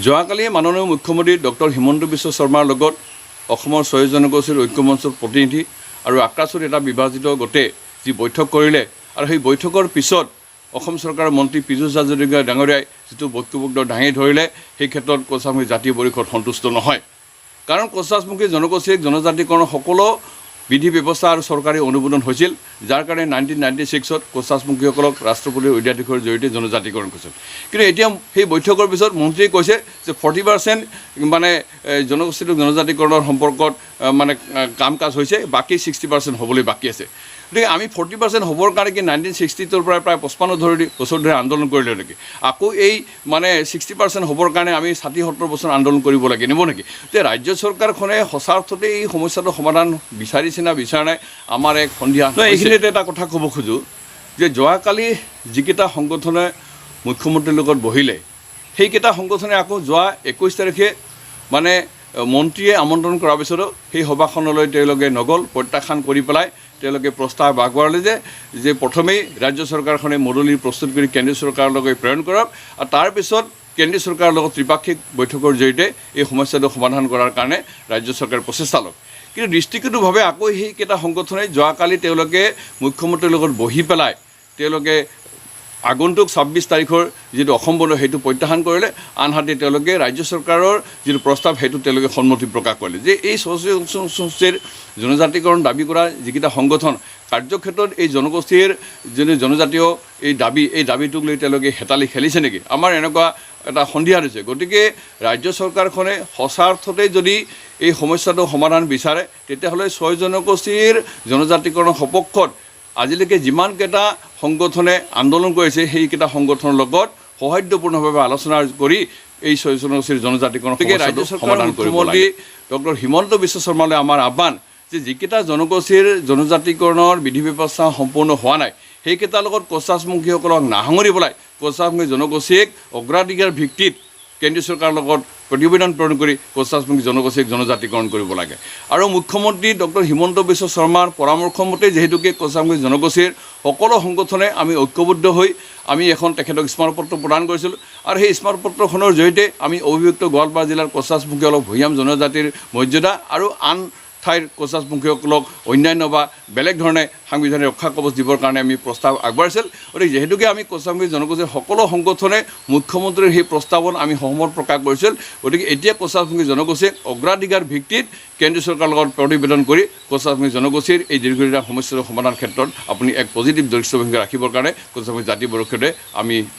যোৱাকালি মাননীয় মুখ্যমন্ত্ৰী ডক্টৰ হিমন্ত বিশ্ব শৰ্মাৰ লগত অসমৰ 6 জনগোষ্ঠীৰ ঐক্য মঞ্চৰ প্ৰতিনিধি আৰু আকাশৰ এটা বিভাজিত গোটে যি বৈঠক কৰিলে আৰু সেই বৈঠকৰ পিছত অসম চৰকাৰৰ মন্ত্ৰী পীযুষ হাজৰিকা ডাঙৰীয়াই যিটো বক্তব্য দাঙি ধৰিলে সেই ক্ষেত্ৰত কোচামুখী জাতীয় পৰিষদ সন্তুষ্ট নহয়। কাৰণ কোচামুখী জনগোষ্ঠীৰ জনজাতিকৰণৰ সকলো বিধি ব্যৱস্থা আৰু চৰকাৰী অনুমোদন হৈছিল, যাৰ কাৰণে 1996ত কোচামুখীসকলক ৰাষ্ট্ৰপতিৰ অধ্যাদেশৰ জৰিয়তে জনজাতিকৰণ কৰিছিল। কিন্তু এতিয়া সেই বৈঠকৰ পিছত মন্ত্ৰীয়ে কৈছে যে 40% মানে জনগোষ্ঠীৰ জনজাতিকৰণৰ সম্পৰ্কত মানে কাম কাজ হৈছে, বাকী 60% হ'বলৈ বাকী আছে। গতিকে আমি 40% হ'বৰ কাৰণে কি 1960ৰ পৰা প্ৰায় 55 বছৰ ধৰি আন্দোলন কৰিলোঁ নেকি? আকৌ এই মানে 60% হ'বৰ কাৰণে আমি 60-70 বছৰ আন্দোলন কৰিব লাগে নিব নেকি? যে ৰাজ্য চৰকাৰখনে সঁচা অৰ্থতে এই সমস্যাটো সমাধান বিচাৰিছে না বিচৰা নাই, আমাৰ এক সন্ধিয়া। এইখিনিতে এটা কথা ক'ব খোজোঁ যে যোৱাকালি যিকেইটা সংগঠনে মুখ্যমন্ত্ৰীৰ লগত বহিলে, সেইকেইটা সংগঠনে আকৌ যোৱা 21 তাৰিখে মানে মন্ত্ৰীয়ে আমন্ত্ৰণ কৰাৰ পিছতো সেই সভাখনলৈ তেওঁলোকে নগ'ল, প্ৰত্যাখ্যান কৰি পেলাই তেওঁলোকে প্ৰস্তাৱ আগবঢ়ালে যে প্ৰথমেই ৰাজ্য চৰকাৰখনে মডেল প্ৰস্তুত কৰি কেন্দ্ৰীয় চৰকাৰৰ লগত প্ৰেৰণ কৰক আৰু তাৰপিছত কেন্দ্ৰীয় চৰকাৰৰ লগত ত্ৰিপাক্ষিক বৈঠকৰ জৰিয়তে এই সমস্যাটো সমাধান কৰাৰ কাৰণে ৰাজ্য চৰকাৰে প্ৰচেষ্টা লওক। কিন্তু দৃষ্টিগতভাৱে আকৌ সেইকেইটা সংগঠনে যোৱাকালি তেওঁলোকে মুখ্যমন্ত্ৰীৰ লগত বহি পেলাই তেওঁলোকে আগন্তুক 26 তাৰিখৰ যিটো অসম বন্ধ সেইটো প্ৰত্যাখ্যান কৰিলে, আনহাতে তেওঁলোকে ৰাজ্য চৰকাৰৰ যিটো প্ৰস্তাৱ সেইটো তেওঁলোকে সন্মতি প্ৰকাশ কৰিলে যে এই সংস্থাৰ জনজাতিকৰণ দাবী কৰা যিকেইটা সংগঠন কাৰ্যক্ষেত্ৰত এই জনগোষ্ঠীৰ যিটো জনজাতীয় এই দাবীটোক লৈ তেওঁলোকে হেতালি খেলিছে নেকি? আমাৰ এনেকুৱা এটা সন্ধিয়া হৈছে। গতিকে ৰাজ্য চৰকাৰখনে সঁচা অৰ্থতে যদি এই সমস্যাটো সমাধান বিচাৰে, তেতিয়াহ'লে 6 জনগোষ্ঠীৰ জনজাতিকৰণৰ সপক্ষত আজিলৈকে যিমানকেইটা সংগঠনে আন্দোলন কৰিছে সেইকেইটা সংগঠনৰ লগত সৌহাৰ্দ্যপূৰ্ণভাৱে আলোচনা কৰি এই 6 জনগোষ্ঠীৰ জনজাতিকৰণ ৰাজ্য সমাধান কৰিব লাগে। ডক্টৰ হিমন্ত বিশ্ব শৰ্মালৈ আমাৰ আহ্বান যে যিকেইটা জনগোষ্ঠীৰ জনজাতিকৰণৰ বিধি ব্যৱস্থা সম্পূৰ্ণ হোৱা নাই, সেইকেইটাৰ লগত কোচামুখীসকলক নাসাঙুৰি পেলাই কোচামুখী জনগোষ্ঠীক অগ্ৰাধিকাৰ ভিত্তিত কেন্দ্ৰীয় চৰকাৰৰ লগত প্ৰতিবেদন প্ৰেৰণ কৰি কোচামুখী জনগোষ্ঠীক জনজাতিকৰণ কৰিব লাগে। আৰু মুখ্যমন্ত্ৰী ডক্টৰ হিমন্ত বিশ্ব শৰ্মাৰ পৰামৰ্শ মতে যিহেতুকে কোচামুখী জনগোষ্ঠীৰ সকলো সংগঠনে আমি ঐক্যবদ্ধ হৈ আমি এখন তেখেতক স্মাৰকপত্ৰ প্ৰদান কৰিছিলোঁ আৰু সেই স্মাৰকপত্ৰখনৰ জৰিয়তে আমি অভিযুক্ত গোৱালপাৰা জিলাৰ কোচামুখীসকলক ভৈয়াম জনজাতিৰ মৰ্যাদা আৰু আন ঠাইৰ কোচামুখীসকলক অন্যান্য বা বেলেগ ধৰণে সাংবিধানিক ৰক্ষা কৱচ দিবৰ কাৰণে আমি প্ৰস্তাৱ আগবঢ়াইছিল। গতিকে যিহেতুকে আমি কোচামুখী জনগোষ্ঠীৰ সকলো সংগঠনে মুখ্যমন্ত্ৰীৰ সেই প্ৰস্তাৱত আমি সহমত প্ৰকাশ কৰিছিল, গতিকে এতিয়া কোচামুখী জনগোষ্ঠীক অগ্ৰাধিকাৰ ভিত্তিত কেন্দ্ৰীয় চৰকাৰৰ লগত প্ৰতিবেদন কৰি কোচামুখী জনগোষ্ঠীৰ এই দীৰ্ঘদিনীয়া সমস্যাৰ সমাধান ক্ষেত্ৰত আপুনি এক পজিটিভ দৃষ্টিভংগী ৰাখিবৰ কাৰণে কোচামুখী জাতীয় পৰিষদে আমি